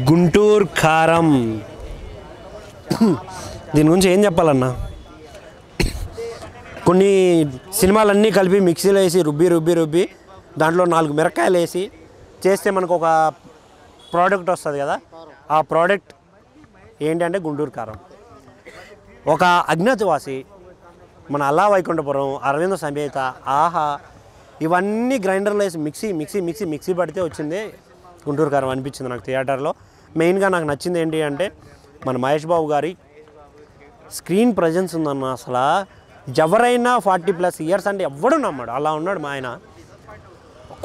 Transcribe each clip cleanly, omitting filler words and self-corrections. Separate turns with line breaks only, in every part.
గుంటూరు కారం దీని గురించి ఏం చెప్పాలన్నా, కొన్ని సినిమాలన్నీ కలిపి మిక్సీలో వేసి రుబ్బి దాంట్లో 4 మిరపకాయలు వేసి చేస్తే మనకు ఒక ప్రోడక్ట్ వస్తుంది కదా. ఆ ప్రోడక్ట్ ఏంటంటే గుంటూరు కారం. ఒక అజ్ఞాతవాసి, మన అల్లా వైకుంఠపురం, అరవింద సమేత, ఆహా ఇవన్నీ గ్రైండర్లో వేసి మిక్సీ పడితే వచ్చింది గుంటూరు కారం అనిపించింది నాకు థియేటర్లో. మెయిన్గా నాకు నచ్చింది ఏంటి అంటే మన మహేష్ బాబు గారి స్క్రీన్ ప్రజెన్స్ ఉందన్న. అసలు ఎవరైనా 40+ ఇయర్స్ అంటే ఎవడు నమ్మాడు, అలా ఉన్నాడు మా ఆయన.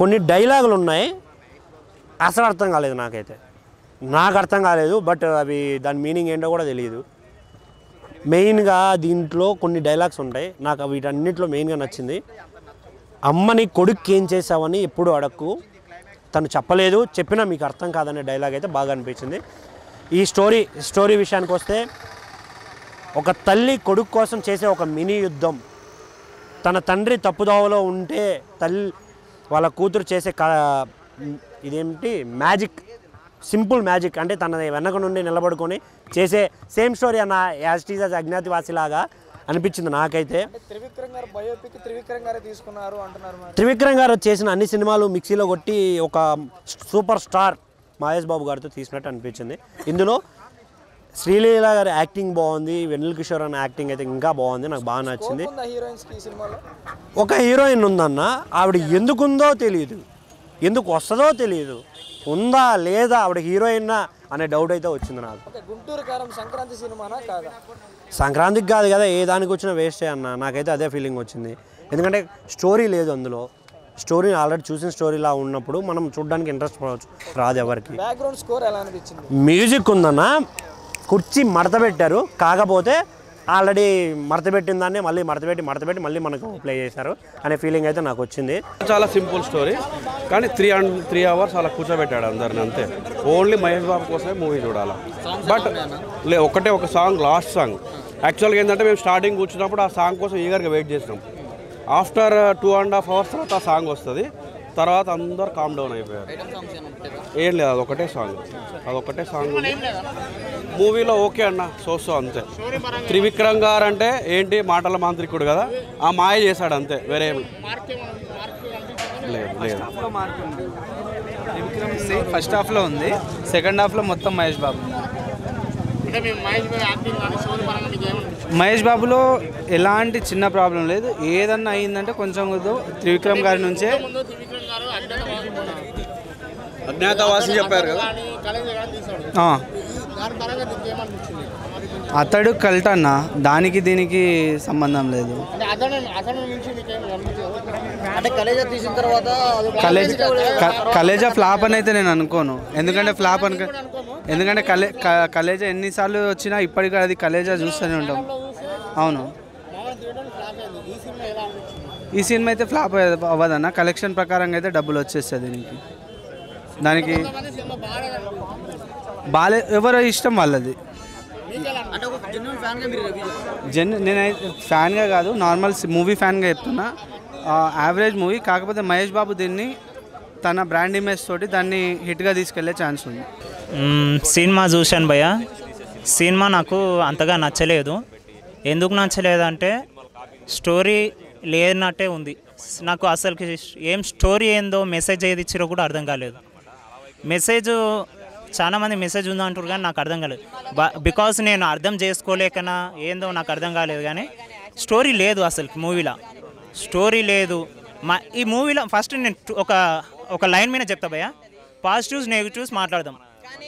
కొన్ని డైలాగులు ఉన్నాయి అసలు అర్థం కాలేదు, నాకు అర్థం కాలేదు. బట్ అవి దాని మీనింగ్ ఏంటో కూడా తెలియదు. మెయిన్గా దీంట్లో కొన్ని డైలాగ్స్ ఉంటాయి, నాకు వీటన్నిటిలో మెయిన్గా నచ్చింది. అమ్మని కొడుక్కి ఏం చేసావని ఎప్పుడు అడక్కు, తను చెప్పలేదు, చెప్పినా మీకు అర్థం కాదనే డైలాగ్ అయితే బాగా అనిపించింది. ఈ స్టోరీ విషయానికి వస్తే, ఒక తల్లి కొడుకు కోసం చేసే ఒక మినీ యుద్ధం. తన తండ్రి తప్పుదోవలో ఉంటే వాళ్ళ కూతురు చేసే ఇదేంటి మ్యాజిక్, సింపుల్ మ్యాజిక్ అంటే తన వెనక నుండి నిలబడుకొని చేసే సేమ్ స్టోరీ అన్న యాజ్ టీజ్ యాజ్ అజ్ఞాతవాసిలాగా అనిపించింది నాకైతే. త్రివిక్రమ్ గారు చేసిన అన్ని సినిమాలు మిక్సీలో కొట్టి ఒక సూపర్ స్టార్ మహేష్ బాబు గారితో తీసినట్టు అనిపించింది. ఇందులో శ్రీలీల గారి యాక్టింగ్ బాగుంది, వెన్నెల కిషోర్ అన్న యాక్టింగ్ అయితే ఇంకా బాగుంది, నాకు బాగా నచ్చింది. ఒక హీరోయిన్ ఉందన్న, ఆవిడ ఎందుకుందో తెలియదు, ఎందుకు వస్తుందో తెలియదు, ఉందా లేదా ఆవిడ హీరోయిన్ అనే డౌట్ అయితే వచ్చింది నాకు.
గుంటూరు కారం సంక్రాంతి సినిమానా కాదా?
సంక్రాంతికి కాదు కదా, ఏ దానికి వచ్చినా వేస్టే అన్న, నాకైతే అదే ఫీలింగ్ వచ్చింది. ఎందుకంటే స్టోరీ లేదు అందులో. స్టోరీ ఆల్రెడీ చూసిన స్టోరీలా ఉన్నప్పుడు మనం చూడడానికి ఇంట్రెస్ట్ పడవచ్చు, రాదు ఎవరికి.
బ్యాక్గ్రౌండ్ స్కోర్ ఎలా అనిపించింది?
మ్యూజిక్ ఉందన్న, కుర్చీ మడత పెట్టారు, కాకపోతే ఆల్రెడీ మడతపెట్టిన దాన్ని మళ్ళీ మడతపెట్టి మళ్ళీ మనకు ప్లే చేశారు అనే ఫీలింగ్ అయితే నాకు వచ్చింది.
చాలా సింపుల్ స్టోరీ, కానీ 3 అవర్స్ అలా కూర్చోబెట్టాడు అందరిని అంతే. ఓన్లీ మహేష్ బాబు కోసమే మూవీ చూడాలి. బట్ ఒకటే ఒక సాంగ్, లాస్ట్ సాంగ్. యాక్చువల్గా ఏంటంటే మేము స్టార్టింగ్ కూర్చున్నప్పుడు ఆ సాంగ్ కోసం ఈగర్గా వెయిట్ చేసినాం. ఆఫ్టర్ 2.5 అవర్స్ తర్వాత ఆ సాంగ్ వస్తుంది. తర్వాత అందరు కామ్ డౌన్ అయిపోయారు. ఏం లేదు, అదొకటే సాంగ్ మూవీలో. ఓకే అన్న, సో అంతే. త్రివిక్రమ్ గారు అంటే ఏంటి, మాటల మాంత్రికుడు కదా, ఆ మాయ చేశాడు అంతే, వేరే లేదు.
ఫస్ట్ హాఫ్లో ఉంది, సెకండ్ హాఫ్లో మొత్తం మహేష్ బాబు. మహేష్ బాబులో ఎలాంటి చిన్న ప్రాబ్లం లేదు, ఏదన్నా అయిందంటే కొంచెం త్రివిక్రమ్ గారి నుంచే.
అజ్ఞాతవాసి చెప్పారు కదా,
అతడు కల్ట్ అన్న, దానికి దీనికి సంబంధం లేదు. కలేజా ఫ్లాప్ అని అయితే నేను అనుకోను, ఎందుకంటే కలేజా ఎన్నిసార్లు వచ్చినా ఇప్పటికీ అది కలేజా చూస్తూనే ఉంటాం. అవును, ఈ సినిమా అయితే ఫ్లాప్ అవ్వదన్న. కలెక్షన్ ప్రకారంగా అయితే డబ్బులు వచ్చేస్తుంది దానికి ఎవరో ఇష్టం వాళ్ళది. నేనైతే ఫ్యాన్గా కాదు, నార్మల్ మూవీ ఫ్యాన్గా చెప్తున్నా. యావరేజ్ మూవీ, కాకపోతే మహేష్ బాబు దీన్ని తన బ్రాండ్ ఇమేజ్ తోటి దాన్ని హిట్గా తీసుకెళ్లే ఛాన్స్ ఉంది.
సినిమా చూశాను భయ్య, సినిమా నాకు అంతగా నచ్చలేదు. ఎందుకు నచ్చలేదంటే స్టోరీ లేనట్టే ఉంది నాకు. అసలుకి ఏం స్టోరీ ఏందో, మెసేజ్ ఏది ఇచ్చిరో కూడా అర్థం కాలేదు. చాలామంది మెసేజ్ ఉందా అంటారు కానీ నాకు అర్థం కాలేదు. బికాస్ నేను అర్థం చేసుకోలేకనా ఏందో నాకు అర్థం కాలేదు. కానీ స్టోరీ లేదు అసలు, మూవీలో స్టోరీ లేదు. ఈ మూవీలో ఫస్ట్ నేను ఒక లైన్ మీద చెప్తా భయ్య, పాజిటివ్స్ నెగిటివ్స్ మాట్లాడదాం.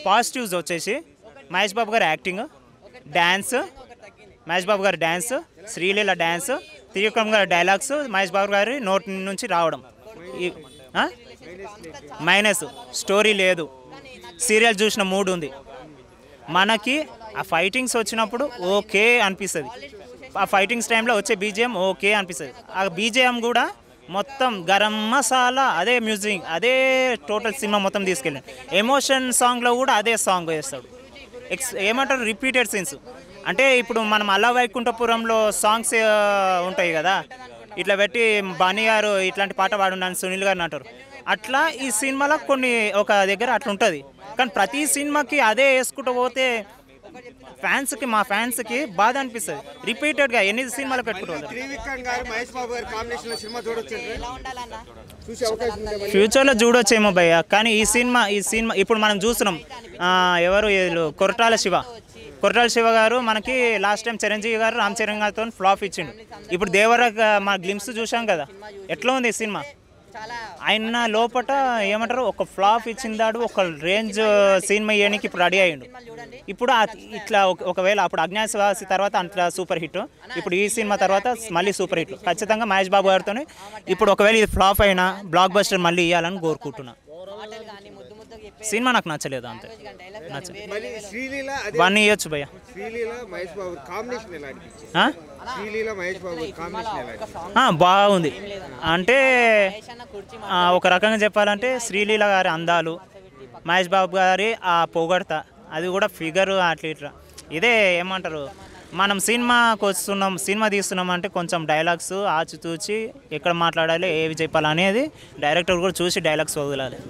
పాజిటివ్స్ వచ్చేసి మహేష్ బాబు గారి యాక్టింగ్, డ్యాన్స్, మహేష్ బాబు గారి డ్యాన్స్, శ్రీలీల డ్యాన్స్, త్రివిక్రమ్ గారి డైలాగ్స్, మహేష్ బాబు గారి నోటి నుంచి రావడం. మైనస్ స్టోరీ లేదు, సీరియల్ చూసిన మూడ్ ఉంది మనకి. ఆ ఫైటింగ్స్ వచ్చినప్పుడు ఓకే అనిపిస్తుంది, ఆ ఫైటింగ్స్ టైంలో వచ్చే బీజిఎం ఓకే అనిపిస్తుంది. ఆ బీజిఎం కూడా మొత్తం గరం మసాలా, అదే మ్యూజిక్, అదే టోటల్ సినిమా మొత్తం తీసుకెళ్ళాడు. ఎమోషన్ సాంగ్లో కూడా అదే సాంగ్ వేస్తాడు. ఏమంటారు, రిపీటెడ్ సీన్స్. అంటే ఇప్పుడు మనం అల్లా వైకుంఠపురంలో సాంగ్స్ ఉంటాయి కదా, ఇట్లా పెట్టి బాని గారు ఇట్లాంటి పాట పాడున్నాను సునీల్ గారిని అంటారు. అట్లా ఈ సినిమాలో కొన్ని ఒక దగ్గర అట్లా ఉంటుంది. కానీ ప్రతి సినిమాకి అదే వేసుకుంటూ పోతే ఫ్యాన్స్కి మా ఫ్యాన్స్కి బాధ అనిపిస్తుంది. రిపీటెడ్గా ఎన్ని సినిమాలు పెట్టుకుంటారు. ఫ్యూచర్లో చూడొచ్చేమో భయ్య, కానీ ఈ సినిమా ఇప్పుడు మనం చూస్తున్నాం. ఎవరు కొరటాల శివ గారు మనకి లాస్ట్ టైం చిరంజీవి గారు రామ్ చరణ్ గారితో ఫ్లాప్ ఇచ్చిండు. ఇప్పుడు దేవర మా గ్లిమ్స్ చూసాం కదా, ఎట్లా ఉంది ఈ సినిమా. ఆయన లోపల ఏమంటారు, ఒక ఫ్లాప్ ఇచ్చిందాడు, ఒక రేంజ్ సినిమా ఇవ్వడానికి ఇప్పుడు రెడీ అయ్యిండు. ఇప్పుడు ఇట్లా ఒకవేళ అప్పుడు అజ్ఞాతవాసి తర్వాత అంత సూపర్ హిట్, ఇప్పుడు ఈ సినిమా తర్వాత మళ్ళీ సూపర్ హిట్ ఖచ్చితంగా మహేష్ బాబు గారితో. ఇప్పుడు ఒకవేళ ఇది ఫ్లాప్ అయినా బ్లాక్ బస్టర్ మళ్ళీ ఇవ్వాలని కోరుకుంటున్నా. సినిమా నాకు నచ్చలేదు, అంతే నచ్చలేదు. వన్ ఇవ్వచ్చు భయ్య. బాగుంది అంటే ఒక రకంగా చెప్పాలంటే శ్రీలీల గారి అందాలు, మహేష్ బాబు గారి ఆ పొగడత, అది కూడా ఫిగరు అట్లా ఇట్లా. ఇదే ఏమంటారు, మనం సినిమా తీస్తున్నాం అంటే కొంచెం డైలాగ్స్ ఆచితూచి ఎక్కడ మాట్లాడాలి ఏవి చెప్పాలి అనేది డైరెక్టర్ కూడా చూసి డైలాగ్స్ వదలాలి.